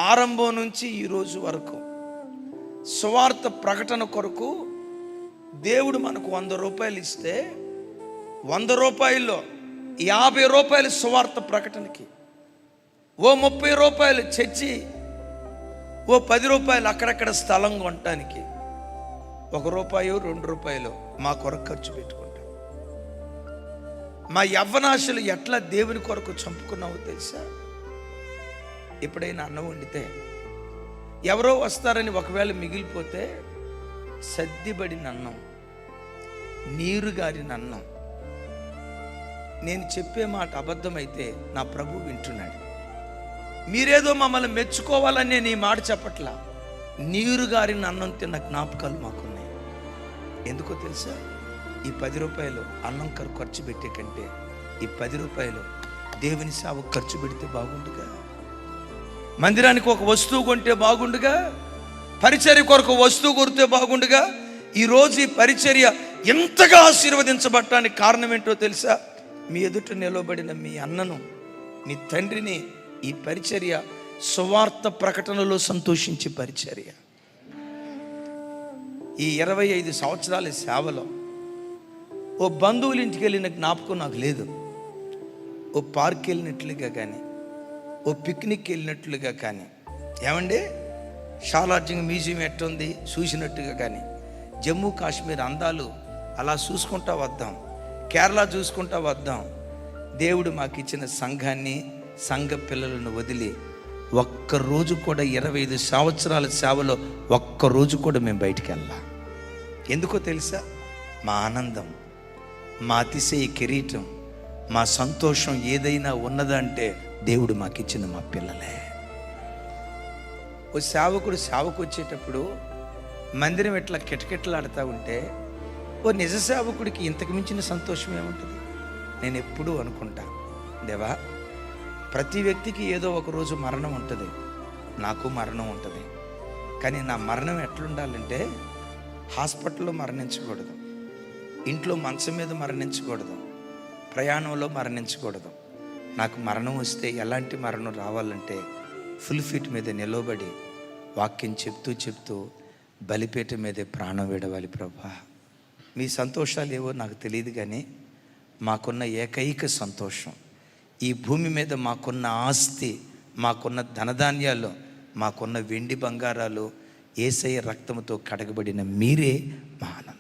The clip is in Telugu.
ఆరంభం నుంచి ఈరోజు వరకు సువార్త ప్రకటన కొరకు దేవుడు మనకు 100 రూపాయలు ఇస్తే 100 రూపాయల్లో 50 రూపాయలు సువార్త ప్రకటనకి, ఓ 30 రూపాయలు చర్చి, ఓ 10 రూపాయలు అక్కడక్కడ స్థలం కొనటానికి, 1 రూపాయో 2 రూపాయలు మా కొరకు ఖర్చు పెట్టుకుంటాం. మా యవ్వనాశలు ఎట్లా దేవుని కొరకు చంపుకున్నావో తెలుసా? ఎప్పుడైనా అన్నం వండితే ఎవరో వస్తారని ఒకవేళ మిగిలిపోతే సద్దిబడిన అన్నం, నీరు గారిన అన్నం. నేను చెప్పే మాట అబద్ధమైతే నా ప్రభు వింటున్నాడు. మీరేదో మమ్మల్ని మెచ్చుకోవాలని నేను ఈ మాట చెప్పట్లా. నీరు గారిన అన్నం తిన్న జ్ఞాపకాలు మాకున్నాయి. ఎందుకో తెలుసా? ఈ 10 రూపాయలు అన్నం ఖర్చు పెట్టే కంటే ఈ 10 రూపాయలు దేవుని సేవకు ఖర్చు పెడితే బాగుండుగా, మందిరానికి ఒక వస్తువు కొంటే బాగుండుగా, పరిచర్య కొరకు వస్తువు కొరితే బాగుండుగా. ఈరోజు ఈ పరిచర్య ఎంతగా ఆశీర్వదించబడటానికి కారణం ఏంటో తెలుసా? మీ ఎదుట నిలబడిన మీ అన్నను, మీ తండ్రిని ఈ పరిచర్య సువార్త ప్రకటనలో సంతోషించే పరిచర్య. ఈ 25 సంవత్సరాల సేవలో ఓ బంధువుల ఇంటికి వెళ్ళిన జ్ఞాపకం నాకు లేదు. ఓ పార్క్ వెళ్ళినట్లుగా కానీ, ఓ పిక్నిక్ వెళ్ళినట్లుగా కానీ, ఏమండి షాలార్జింగ్ మ్యూజియం ఎట్టుంది చూసినట్టుగా కానీ, జమ్మూ కాశ్మీర్ అందాలు అలా చూసుకుంటా వద్దాం, కేరళ చూసుకుంటా వద్దాం. దేవుడు మాకు ఇచ్చిన సంఘాన్ని, సంఘ పిల్లలను వదిలి ఒక్కరోజు కూడా 25 సంవత్సరాల సేవలో ఒక్కరోజు కూడా మేము బయటికి వెళ్ళాం. ఎందుకో తెలుసా? మా ఆనందం, మా అతిశయ కిరీటం, మా సంతోషం ఏదైనా ఉన్నదంటే దేవుడు మాకు ఇచ్చిన మా పిల్లలే. ఓ సేవకుడు సేవకు వచ్చేటప్పుడు మందిరం ఇట్లా కిటకిటలాడుతూ ఉంటే ఓ నిజ సేవకుడికి ఇంతకు మించిన సంతోషం ఏముంటుంది? నేను ఎప్పుడూ అనుకుంటా, దేవా, ప్రతి వ్యక్తికి ఏదో ఒక రోజు మరణం ఉంటుంది, నాకు మరణం ఉంటుంది. కానీ నా మరణం ఎట్లుండాలంటే హాస్పిటల్లో మరణించకూడదు, ఇంట్లో మంచం మీద మరణించకూడదు, ప్రయాణంలో మరణించకూడదు. నాకు మరణం వస్తే ఎలాంటి మరణం రావాలంటే ఫుల్ ఫీట్ మీద నిలబడి వాక్యం చెప్తూ బలిపేట మీదే ప్రాణం విడవాలి. ప్రభా, మీ సంతోషాలు ఏవో నాకు తెలియదు, కానీ మాకున్న ఏకైక సంతోషం, ఈ భూమి మీద మాకున్న ఆస్తి, మాకున్న ధనధాన్యాలు, మాకున్న వెండి బంగారాలు యేసయ్య రక్తముతో కడగబడిన మీరే మా ఆనందం.